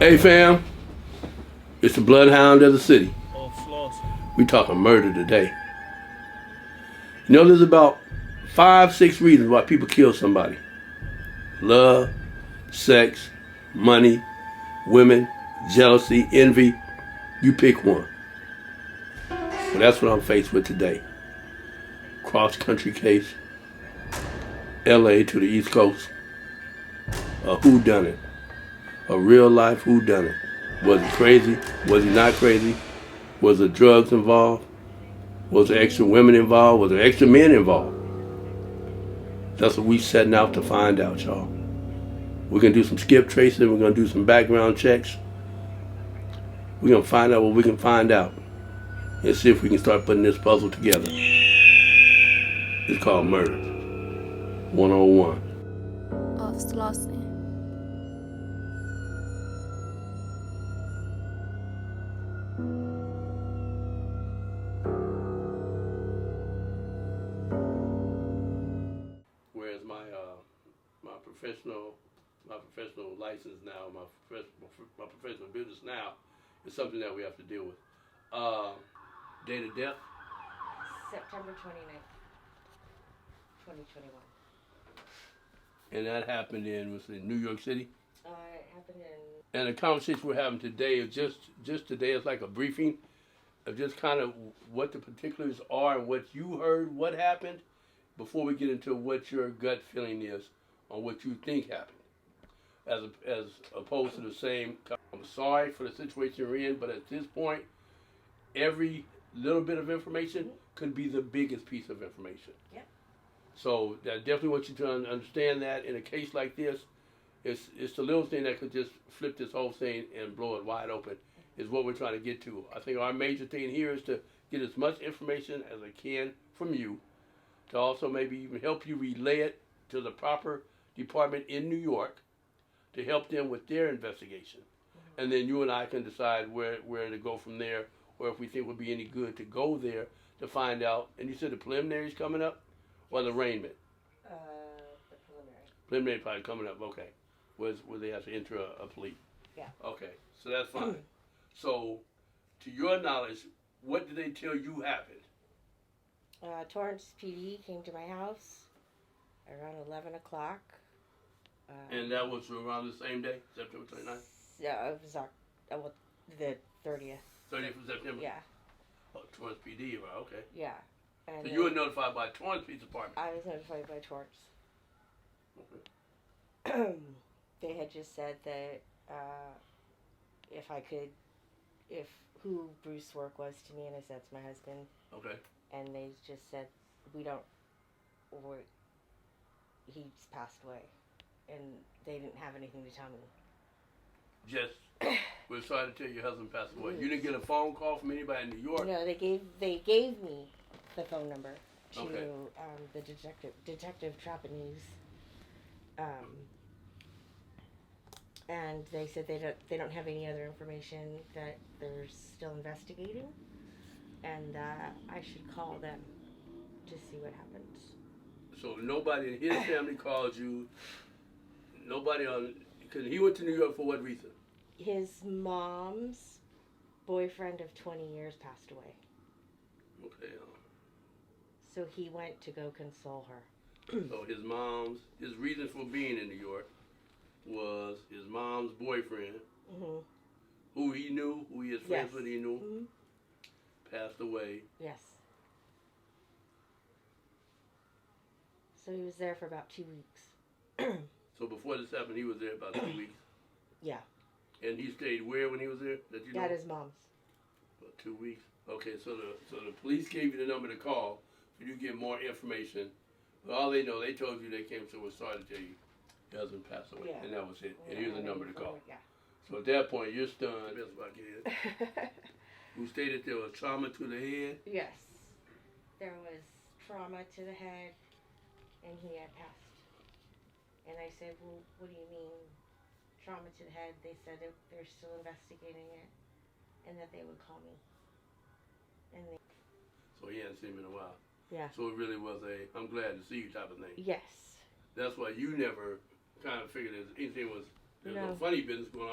Hey fam, it's the Bloodhound of the city. Oh, floss. We talking murder today. You know, there's about 5, 6 reasons why people kill somebody: love, sex, money, women, jealousy, envy. You pick one. Well, that's what I'm faced with today. Cross country case, LA to the East Coast. A whodunit. A real life whodunit. Was he crazy? Was he not crazy? Was there drugs involved? Was there extra women involved? Was there extra men involved? That's what we setting out to find out, y'all. We're gonna do some skip tracing. We're gonna do some background checks. We're gonna find out what we can find out and see if we can start putting this puzzle together. It's called Murder 101. Avslösning. Whereas my professional license now, my professional business now is something that we have to deal with. Date of death? September 29th, 2021. And that happened in New York City. It happened in... And the conversation we're having today is just today is like a briefing of just kind of what the particulars are and what you heard, what happened, before we get into what your gut feeling is on what you think happened. As opposed to the same, I'm sorry for the situation you're in, but at this point, every little bit of information could be the biggest piece of information. Yep. So I definitely want you to understand that in a case like this, it's the little thing that could just flip this whole thing and blow it wide open, is what we're trying to get to. I think our major thing here is to get as much information as I can from you, to also maybe even help you relay it to the proper department in New York to help them with their investigation. And then you and I can decide where to go from there, or if we think would be any good to go there to find out. And you said the preliminary's coming up? Or the arraignment? The preliminary. Preliminary probably coming up, okay. Where they have to enter a plea. Yeah. Okay, so that's fine. So, to your knowledge, what did they tell you happened? Torrance PD came to my house around 11 o'clock. And that was around the same day, September 29th? Yeah, it was the 30th. 30th of September? Yeah. Oh, Torrance PD, right, okay. Yeah. And So you were notified by Torrance Police Department? I was notified by Torrance. Okay. They had just said that who Bruce Work was to me, and I said it's my husband. Okay. And they just said he's passed away, and they didn't have anything to tell me. Just, we're sorry to tell your husband passed away. You didn't get a phone call from anybody in New York? No, they gave me the phone number to Okay. The detective Trapanese, and they said they don't have any other information, that they're still investigating, and I should call them to see what happens. So nobody in his family called you? Nobody because he went to New York for what reason? His mom's boyfriend of 20 years passed away. Okay. So he went to go console her. So his reason for being in New York was his mom's boyfriend, who he knew, who he is friends Yes. with, he knew, passed away. Yes. So he was there for about 2 weeks. So before this happened, he was there about 2 weeks. Yeah. And he stayed where when he was there? That you know? At his mom's. About 2 weeks. Okay, so the police gave you the number to call for you to get more information. But all they know, they told you they came, so we're sorry to tell you your husband passed away. Yeah. And that was it. And here's the number to call. Yeah. So at that point, you're stunned. That's what I get. Who stated there was trauma to the head? Yes. There was trauma to the head, and he had passed. And I said, well, what do you mean, trauma to the head? They said they're still investigating it, and that they would call me. And So he hadn't seen him in a while. Yeah. So it really was I'm glad to see you type of thing. Yes. That's why you never kind of figured anything was, there's no No. funny business going on.